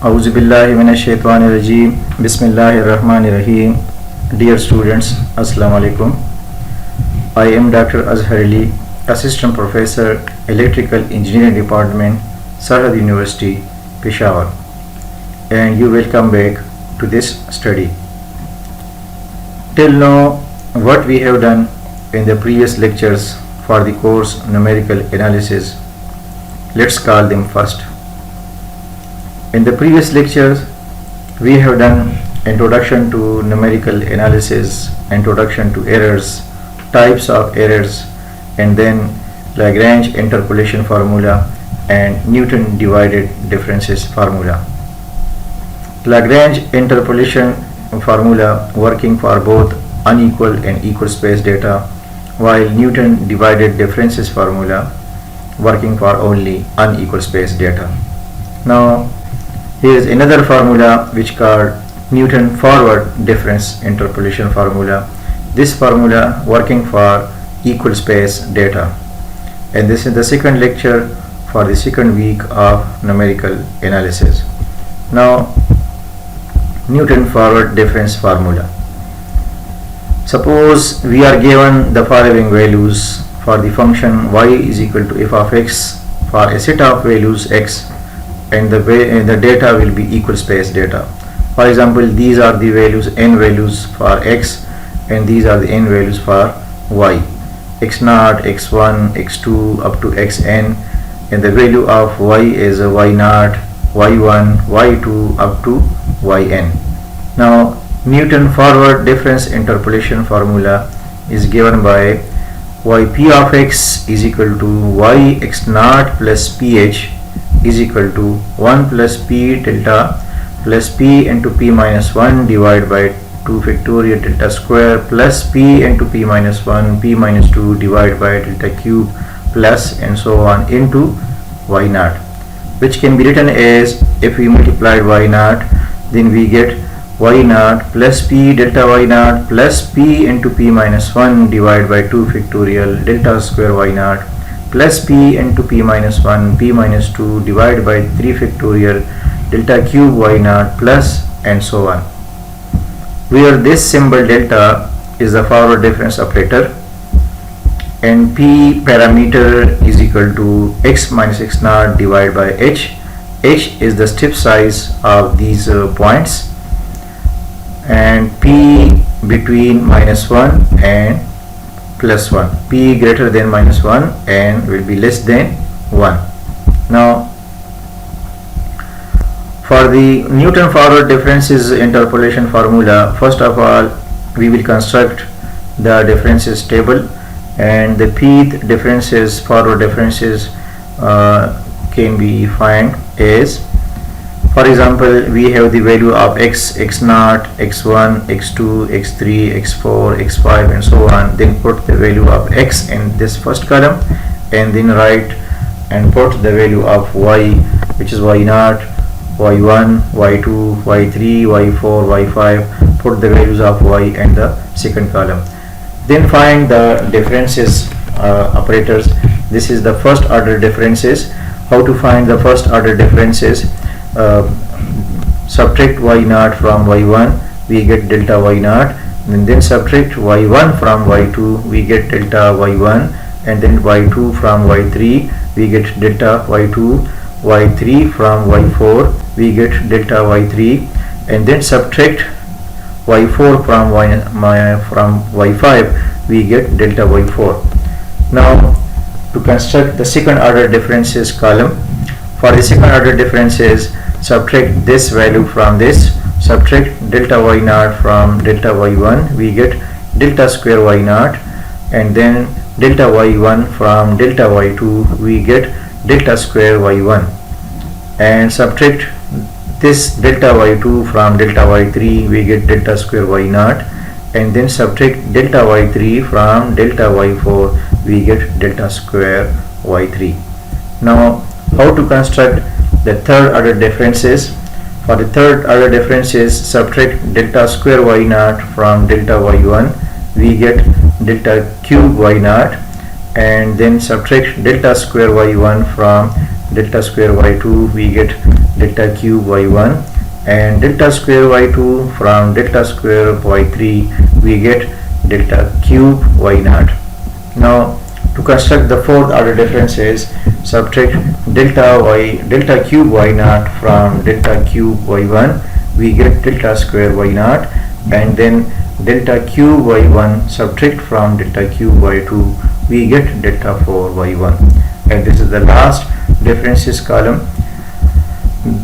Auzubillahiminash-shaytanir-rajeem. Bismillahir-rahmanir-rahim. Dear students, Assalamu alaikum. I am Dr. Azhar Ali, Assistant Professor, Electrical Engineering Department, Sarhad University, Peshawar, and you welcome back to this study. Till now, what we have done in the previous lectures for the course Numerical Analysis, let's call them first. In the previous lectures, we have done introduction to numerical analysis, introduction to errors, types of errors, and then Lagrange interpolation formula and Newton divided differences formula. Lagrange interpolation formula working for both unequal and equal space data, while Newton divided differences formula working for only unequal space data. Now, here is another formula which called Newton forward difference interpolation formula. This formula working for equal space data. And this is the second lecture for the second week of numerical analysis. Now, Newton forward difference formula. Suppose we are given the following values for the function y is equal to f of x for a set of values x, and the data will be equal space data. For example, these are the values, n values for x, and these are the n values for y, x0, x1, x2 up to xn, and the value of y is y0, y1, y2 up to yn. Now, Newton forward difference interpolation formula is given by yp of x is equal to y x0 plus ph is equal to 1 plus p delta plus p into p minus 1 divided by 2 factorial delta square plus p into p minus 1 p minus 2 divided by delta cube plus and so on into y0, which can be written as, if we multiply y0, then we get y0 plus p delta y0 plus p into p minus 1 divided by 2 factorial delta square y0 plus p into p minus 1 p minus 2 divided by 3 factorial delta cube y0 plus and so on, where this symbol delta is the forward difference operator and p parameter is equal to x minus x0 divided by h. H is the step size of these points, and p between minus 1 and plus 1, p greater than minus 1 and will be less than 1. Now, for the Newton forward differences interpolation formula, first of all we will construct the differences table, and the pth differences, forward differences can be found as, for example, we have the value of x, x0, x1, x2, x3, x4, x5 and so on. Then put the value of x in this first column, and then write and put the value of y, which is y0, y1, y2, y3, y4, y5. Put the values of y in the second column. Then find the differences operators. This is the first order differences. How to find the first order differences? Subtract y0 from y1, we get delta y0, and then subtract y1 from y2, we get delta y1, and then y2 from y3, we get delta y2, y3 from y4, we get delta y3, and then subtract y4 from y5, we get delta y4. Now, to construct the second order differences column, for the second order differences, subtract this value from this, subtract delta y0 from delta y1, we get delta square y0, and then delta y1 from delta y2, we get delta square y1, and subtract this delta y2 from delta y3, we get delta square y0, and then subtract delta y3 from delta y4, we get delta square y3. Now, how to construct the third order differences? For the third order differences, subtract delta square y0 from delta y1, we get delta cube y0, and then subtract delta square y1 from delta square y2 we get delta cube y1, and delta square y2 from delta square y3 we get delta cube y0. Now to construct the fourth order differences, subtract delta cube y0 from delta cube y1, we get delta square y0, and then delta cube y1 subtract from delta cube y2, we get delta 4 y1. And this is the last differences column.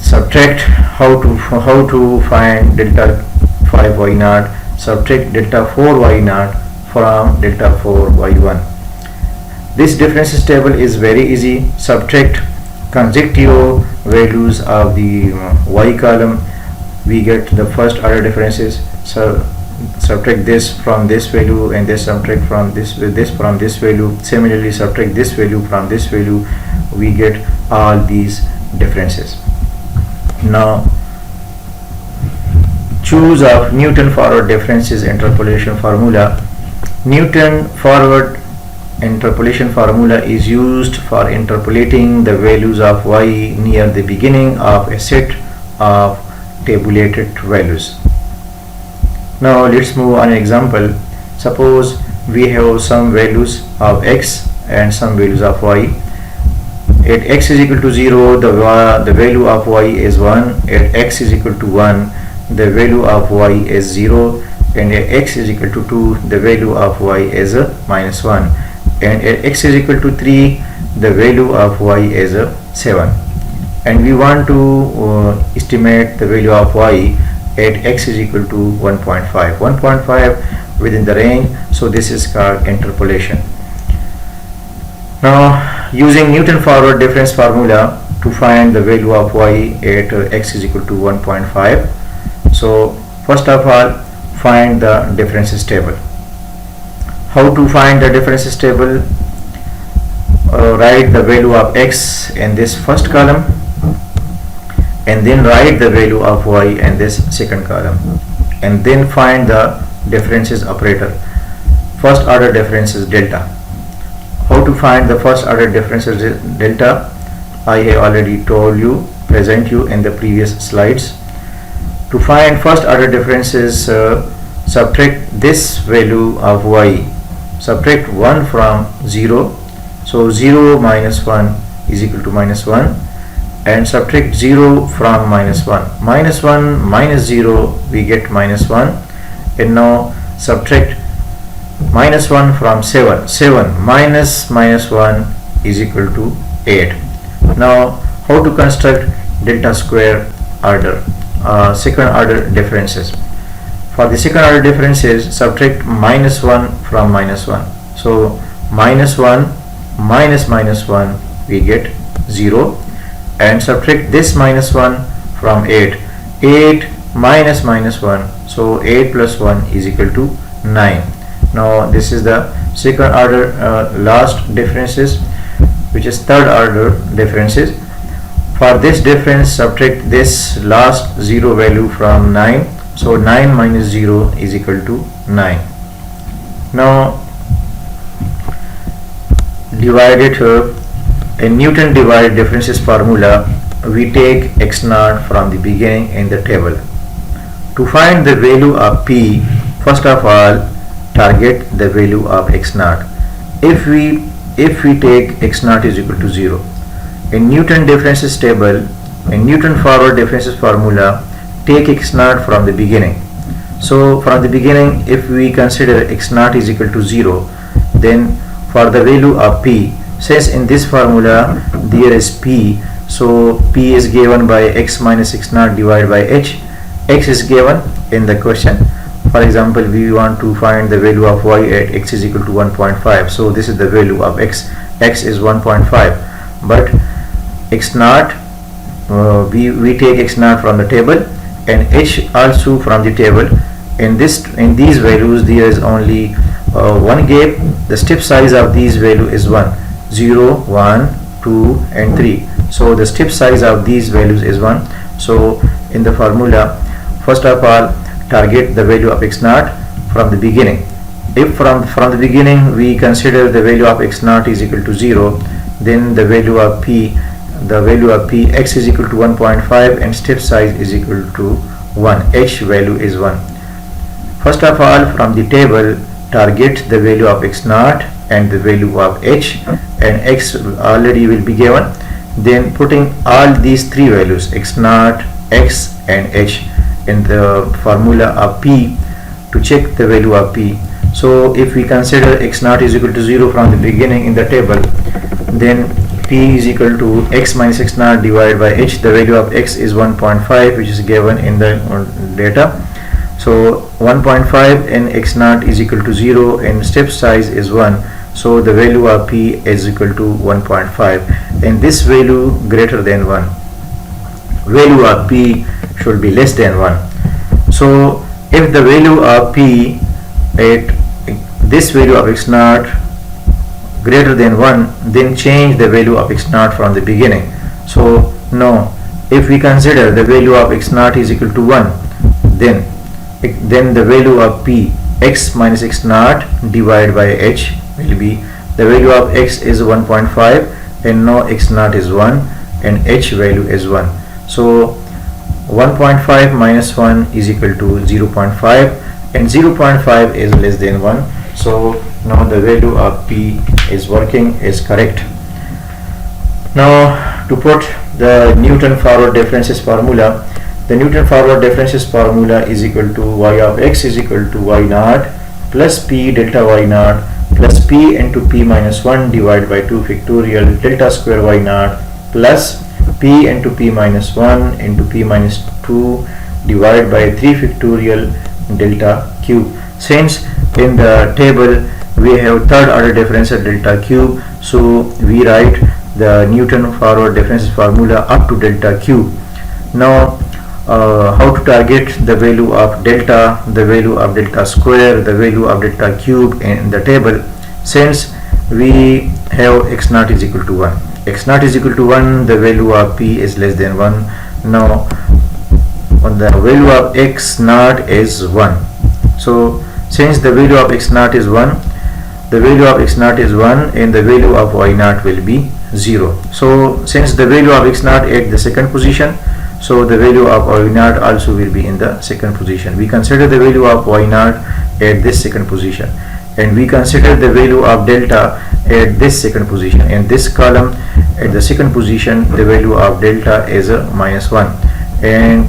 Subtract how to find delta 5 y0, subtract delta 4 y0 from delta 4 y1. This differences table is very easy. Subtract consecutive values of the y column, we get the first order differences. So subtract this from this value, and this subtract from this from this value. Similarly, subtract this value from this value, we get all these differences. Now choose of Newton forward differences interpolation formula. Newton forward interpolation formula is used for interpolating the values of y near the beginning of a set of tabulated values. Now let's move on an example. Suppose we have some values of x and some values of y. At x is equal to 0, the value of y is 1. At x is equal to 1, the value of y is 0. And at x is equal to 2, the value of y is minus 1. And at x is equal to 3, the value of y is 7. And we want to estimate the value of y at x is equal to 1.5. 1.5 within the range, so this is called interpolation. Now using Newton forward difference formula to find the value of y at x is equal to 1.5. So first of all, find the differences table. How to find the differences table? Write the value of x in this first column, and then write the value of y in this second column, and then find the differences operator. First order difference is delta. How to find the first order differences delta? I have already present you in the previous slides. To find first order differences, subtract this value of y, subtract 1 from 0, so 0 minus 1 is equal to minus 1, and subtract 0 from minus 1. Minus 1 minus 0, we get minus 1. And now subtract minus 1 from 7. 7 minus minus 1 is equal to 8. Now how to construct delta square order, second order differences? For the second order differences, subtract minus 1 from minus 1. So minus 1 minus minus 1, we get 0. And subtract this minus 1 from 8. 8 minus minus 1, so 8 plus 1 is equal to 9. Now this is the second order last differences, which is third order differences. For this difference, subtract this last 0 value from 9. So 9 minus 0 is equal to 9. Now divide it in Newton divide differences formula. We take x naught from the beginning in the table. To find the value of p, first of all target the value of x naught. If we take x naught is equal to 0, in Newton differences table, in Newton forward differences formula, take x naught from the beginning. So from the beginning, if we consider x naught is equal to 0, then for the value of p, since in this formula there is p, so p is given by x minus x naught divided by h. X is given in the question. For example, we want to find the value of y at x is equal to 1.5. So this is the value of x. X is 1.5, but x naught, we take x naught from the table, and h also from the table. In these values there is only one gap. The step size of these value is 1, 0, 1, 2 and 3. So the step size of these values is 1. So in the formula, first of all target the value of x naught from the beginning. If from the beginning we consider the value of x naught is equal to 0, then the value of p the value of p, x is equal to 1.5 and step size is equal to 1, h value is 1. First of all, from the table, target the value of x naught and the value of h, and x already will be given. Then putting all these three values, x naught, x and h, in the formula of p to check the value of p. So if we consider x naught is equal to 0 from the beginning in the table, then p is equal to x minus x naught divided by h. The value of x is 1.5, which is given in the data. So 1.5 and x naught is equal to 0 and step size is 1. So the value of p is equal to 1.5 and this value greater than 1. Value of p should be less than 1. So if the value of p at this value of x naught greater than 1, then change the value of x naught from the beginning. So no, if we consider the value of x naught is equal to 1, then the value of p, x minus x naught divided by h, will be the value of x is 1.5 and now x naught is 1 and h value is 1. So 1.5 minus 1 is equal to 0.5 and 0.5 is less than 1. So now the value of p is working, is correct. Now to put the Newton forward differences formula, the Newton forward differences formula is equal to y of x is equal to y naught plus p delta y naught plus p into p minus 1 divided by 2 factorial delta square y naught plus p into p minus 1 into p minus 2 divided by 3 factorial delta cube. Since in the table we have third order differential delta cube, so we write the Newton forward differences formula up to delta cube. Now how to target the value of delta, the value of delta square, the value of delta cube in the table. Since we have x naught is equal to 1, x naught is equal to 1, the value of p is less than 1. Now when the value of x naught is 1, so since the value of x naught is 1, the value of x naught is 1 and the value of y naught will be 0. So since the value of x naught at the second position, so the value of y naught also will be in the second position. We consider the value of y naught at this second position and we consider the value of delta at this second position. In this column at the second position, the value of delta is minus 1 and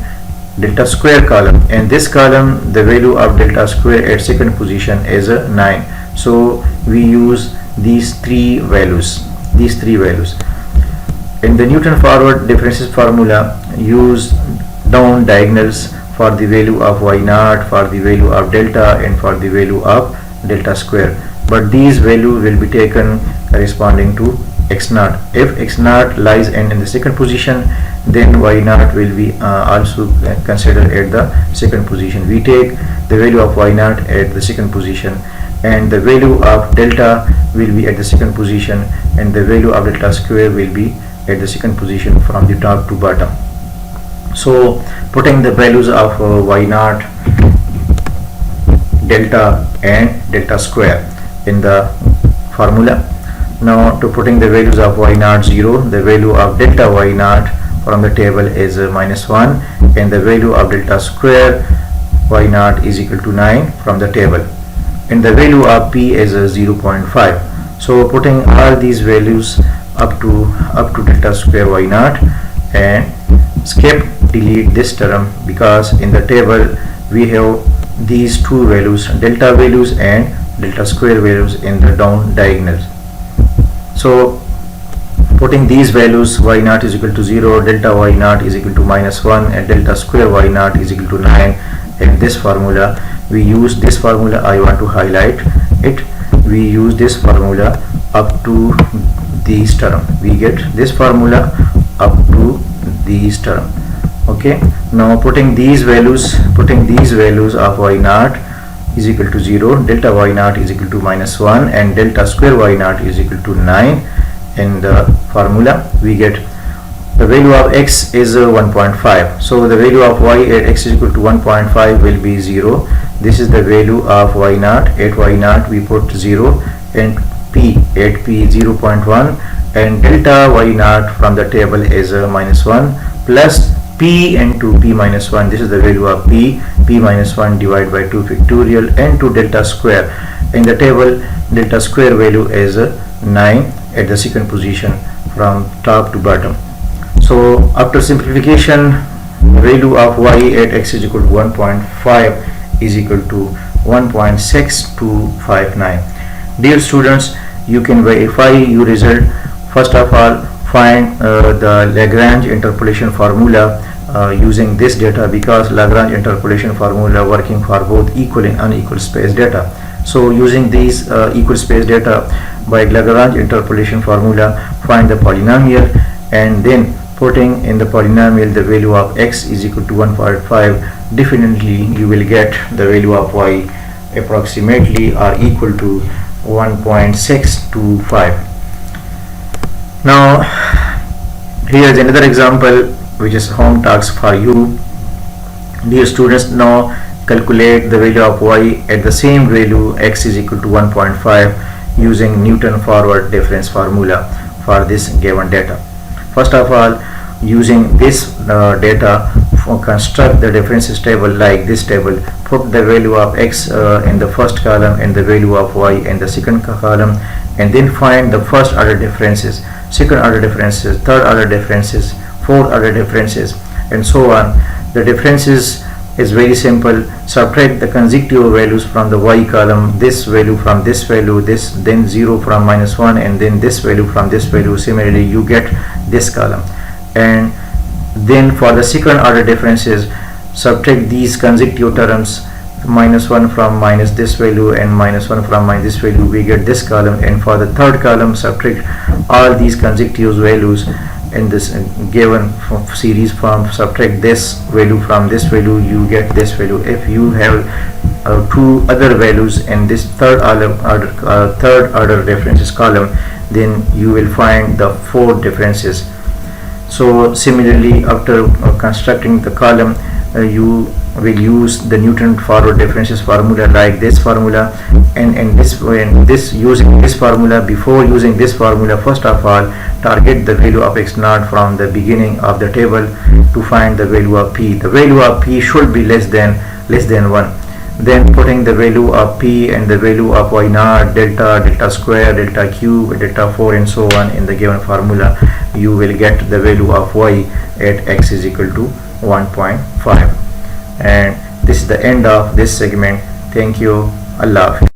delta square column, and this column the value of delta square at second position is 9. So we use these three values. In the Newton forward differences formula, use down diagonals for the value of y naught, for the value of delta and for the value of delta square, but these value will be taken corresponding to x naught. If x naught lies in the second position, then y naught will be also considered at the second position. We take the value of y naught at the second position and the value of delta will be at the second position and the value of delta square will be at the second position from the top to bottom. So putting the values of y naught, delta and delta square in the formula. Now to putting the values of y naught 0, the value of delta y naught from the table is minus 1 and the value of delta square y naught is equal to 9 from the table, and the value of p is 0.5. So putting all these values up to delta square y naught and delete this term, because in the table we have these two values, delta values and delta square values in the down diagonals. So putting these values, y naught is equal to 0, delta y naught is equal to minus 1 and delta square y naught is equal to 9 in this formula. We use this formula, I want to highlight it, we use this formula up to these term. We get this formula up to these term. Okay, now putting these values of y naught is equal to 0, delta y naught is equal to minus 1 and delta square y naught is equal to 9 in the formula, we get the value of x is 1.5. So the value of y at x is equal to 1.5 will be 0. This is the value of y naught. At y naught we put 0 and p, 8p 0.1, and delta y naught from the table is -1 plus p into p minus 1. This is the value of p minus 1 divided by 2 factorial into delta square. In the table, delta square value is 9 at the second position from top to bottom. So after simplification, value of y at x is equal to 1.5 is equal to 1.6259. Dear students, you can verify your result. First of all, find the Lagrange interpolation formula using this data, because Lagrange interpolation formula working for both equal and unequal space data. So using these equal space data by Lagrange interpolation formula, find the polynomial, and then putting in the polynomial the value of x is equal to 1.5, definitely you will get the value of y approximately or equal to 1.625. Now here is another example which is home task for you. Dear students, now calculate the value of y at the same value x is equal to 1.5 using Newton forward difference formula for this given data. First of all, using this data, construct the differences table like this table. Put the value of x in the first column and the value of y in the second column, and then find the first order differences, second order differences, third order differences, fourth order differences, and so on. The differences is very simple. Subtract the consecutive values from the y column, this value from this value, this, then 0 from -1, and then this value from this value. Similarly, you get this column. And then for the second order differences, subtract these consecutive terms, -1 from minus this value and -1 from minus this value, we get this column. And for the third column, subtract all these consecutive values in this given series form, subtract this value from this value, you get this value. If you have two other values in this third order differences column, then you will find the four differences. So similarly, after constructing the column, you will use the Newton forward differences formula like this formula, and using this formula. Before using this formula, first of all, target the value of x naught from the beginning of the table to find the value of p. The value of p should be less than 1. Then putting the value of p and the value of y naught, delta square, delta cube, delta 4, and so on in the given formula, you will get the value of y at x is equal to 1.5. And this is the end of this segment. Thank you. Allah Hafiz.